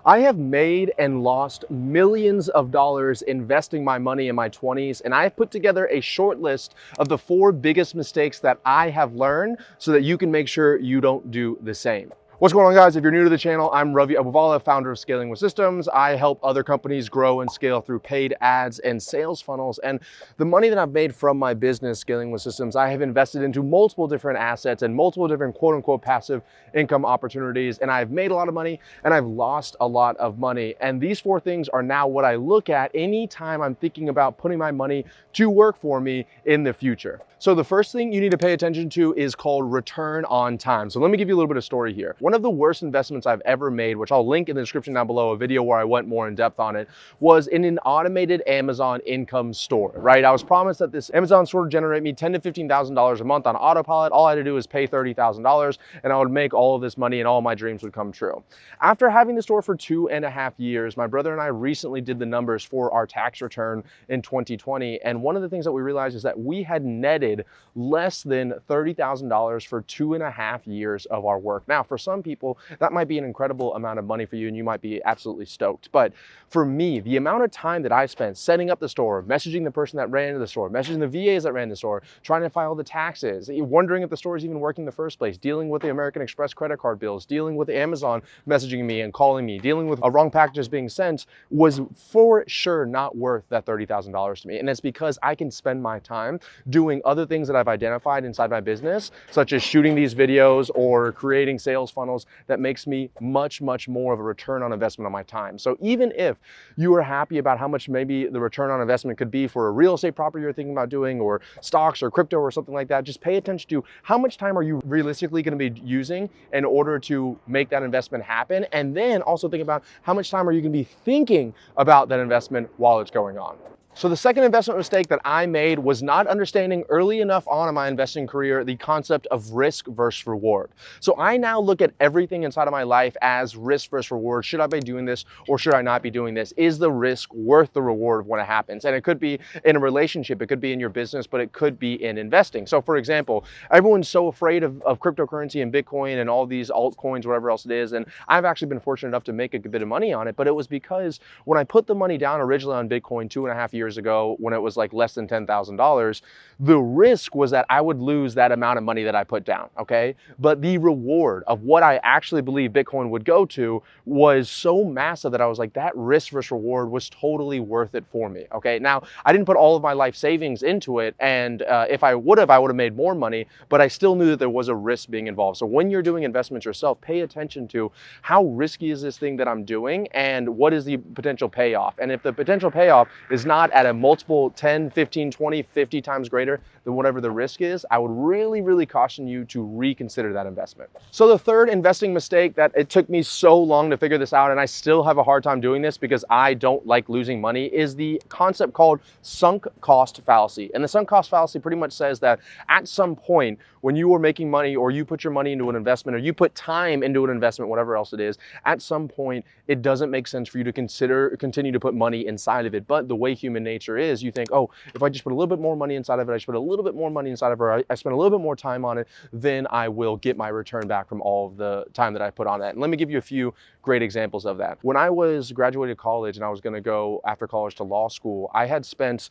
I have made and lost millions of dollars investing my money in my 20s, and I've put together a short list of the 4 biggest mistakes that I have learned so that you can make sure you don't do the same. What's going on, guys? If you're new to the channel, I'm Ravi Abuvala, founder of Scaling with Systems. I help other companies grow and scale through paid ads and sales funnels. And the money that I've made from my business, Scaling with Systems, I have invested into multiple different assets and multiple different quote unquote passive income opportunities. And I've made a lot of money and I've lost a lot of money. And these 4 things are now what I look at anytime I'm thinking about putting my money to work for me in the future. So the first thing you need to pay attention to is called return on time. So let me give you a little bit of story here. One of the worst investments I've ever made, which I'll link in the description down below, a video where I went more in depth on it, was in an automated Amazon income store, right? I was promised that this Amazon store would generate me $10,000 to $15,000 a month on autopilot. All I had to do is pay $30,000 and I would make all of this money and all my dreams would come true. After having the store for 2.5 years, my brother and I recently did the numbers for our tax return in 2020. And one of the things that we realized is that we had netted less than $30,000 for 2.5 years of our work. Now, for some people, that might be an incredible amount of money for you and you might be absolutely stoked. But for me, the amount of time that I spent setting up the store, messaging the person that ran the store, messaging the VAs that ran the store, trying to file the taxes, wondering if the store is even working in the first place, dealing with the American Express credit card bills, dealing with Amazon messaging me and calling me, dealing with wrong packages being sent, was for sure not worth that $30,000 to me. And it's because I can spend my time doing other things that I've identified inside my business, such as shooting these videos or creating sales funnels, that makes me much more of a return on investment on my time. So even if you are happy about how much maybe the return on investment could be for a real estate property you're thinking about doing, or stocks or crypto or something like that, just pay attention to how much time are you realistically going to be using in order to make that investment happen. And then also think about how much time are you going to be thinking about that investment while it's going on. So the second investment mistake that I made was not understanding early enough on in my investing career the concept of risk versus reward. So I now look at everything inside of my life as risk versus reward. Should I be doing this or should I not be doing this? Is the risk worth the reward when it happens? And it could be in a relationship, it could be in your business, but it could be in investing. So for example, everyone's so afraid of cryptocurrency and Bitcoin and all these altcoins, whatever else it is. And I've actually been fortunate enough to make a good bit of money on it, but it was because when I put the money down originally on Bitcoin 2.5 years ago, when it was like less than $10,000, the risk was that I would lose that amount of money that I put down, okay? But the reward of what I actually believe Bitcoin would go to was so massive that I was like, that risk versus reward was totally worth it for me, okay? Now, I didn't put all of my life savings into it, and if I would have made more money, but I still knew that there was a risk being involved. So when you're doing investments yourself, pay attention to how risky is this thing that I'm doing and what is the potential payoff. And if the potential payoff is not at a multiple 10, 15, 20, 50 times greater than whatever the risk is, I would really caution you to reconsider that investment. So the third investing mistake that it took me so long to figure this out, and I still have a hard time doing this because I don't like losing money, is the concept called sunk cost fallacy. And the sunk cost fallacy pretty much says that at some point when you are making money or you put your money into an investment or you put time into an investment, whatever else it is, at some point it doesn't make sense for you to continue to put money inside of it. But the way human nature is, you think, oh, if I just put a little bit more money inside of it, I should put a little bit more money inside of it, I spend a little bit more time on it, then I will get my return back from all of the time that I put on that. And let me give you a few great examples of that. When I was graduated college and I was going to go after college to law school, I had spent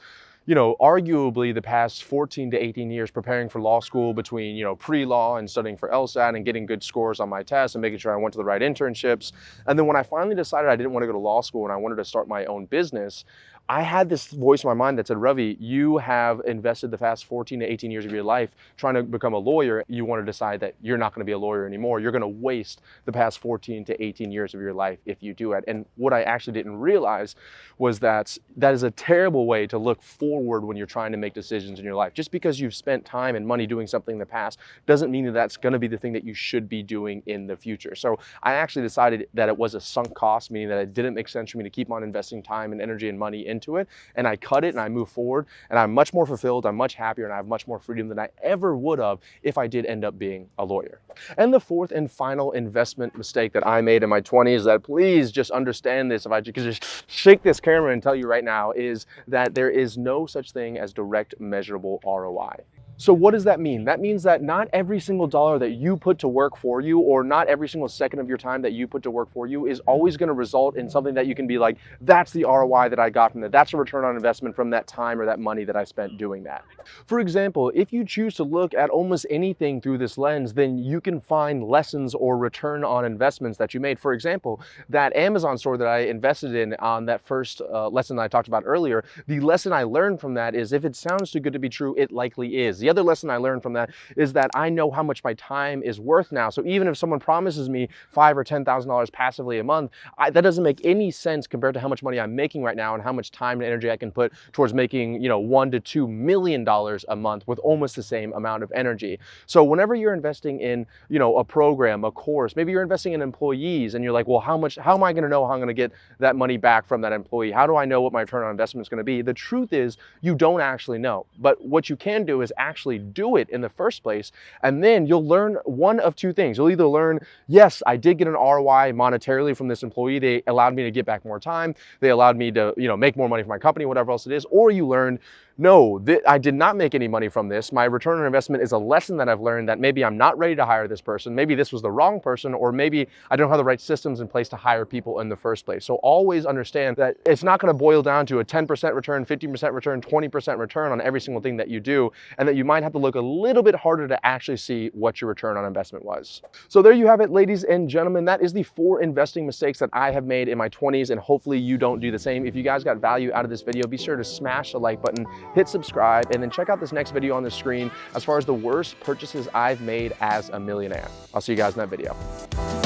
arguably the past 14 to 18 years preparing for law school between, pre-law and studying for LSAT and getting good scores on my tests and making sure I went to the right internships. And then when I finally decided I didn't want to go to law school and I wanted to start my own business, I had this voice in my mind that said, Ravi, you have invested the past 14 to 18 years of your life trying to become a lawyer. You want to decide that you're not going to be a lawyer anymore. You're going to waste the past 14 to 18 years of your life if you do it. And what I actually didn't realize was that that is a terrible way to look forward when you're trying to make decisions in your life. Just because you've spent time and money doing something in the past doesn't mean that that's going to be the thing that you should be doing in the future. So I actually decided that it was a sunk cost, meaning that it didn't make sense for me to keep on investing time and energy and money into it. And I cut it and I move forward and I'm much more fulfilled, I'm much happier, and I have much more freedom than I ever would have if I did end up being a lawyer. And the fourth and final investment mistake that I made in my 20s, that please just understand this, if I could just shake this camera and tell you right now, is that there is no such thing as direct measurable ROI. So what does that mean? That means that not every single dollar that you put to work for you, or not every single second of your time that you put to work for you, is always going to result in something that you can be like, that's the ROI that I got from that. That's a return on investment from that time or that money that I spent doing that. For example, if you choose to look at almost anything through this lens, then you can find lessons or return on investments that you made. For example, that Amazon store that I invested in on that first lesson that I talked about earlier, the lesson I learned from that is if it sounds too good to be true, it likely is. The other lesson I learned from that is that I know how much my time is worth now. So even if someone promises me $5,000 or $10,000 passively a month, that doesn't make any sense compared to how much money I'm making right now and how much time and energy I can put towards making, $1 to $2 million a month with almost the same amount of energy. So whenever you're investing in, a program, a course, maybe you're investing in employees and you're like, well, how am I going to know how I'm going to get that money back from that employee? How do I know what my return on investment is going to be? The truth is you don't actually know, but what you can do is actually do it in the first place. And then you'll learn one of two things. You'll either learn, yes, I did get an ROI monetarily from this employee. They allowed me to get back more time. They allowed me to, make more money for my company, whatever else it is. Or you learn, no, I did not make any money from this. My return on investment is a lesson that I've learned that maybe I'm not ready to hire this person. Maybe this was the wrong person, or maybe I don't have the right systems in place to hire people in the first place. So always understand that it's not going to boil down to a 10% return, 50% return, 20% return on every single thing that you do, and that you might have to look a little bit harder to actually see what your return on investment was. So there you have it, ladies and gentlemen. That is the 4 investing mistakes that I have made in my 20s, and hopefully you don't do the same. If you guys got value out of this video, be sure to smash the like button, hit subscribe, and then check out this next video on the screen as far as the worst purchases I've made as a millionaire. I'll see you guys in that video.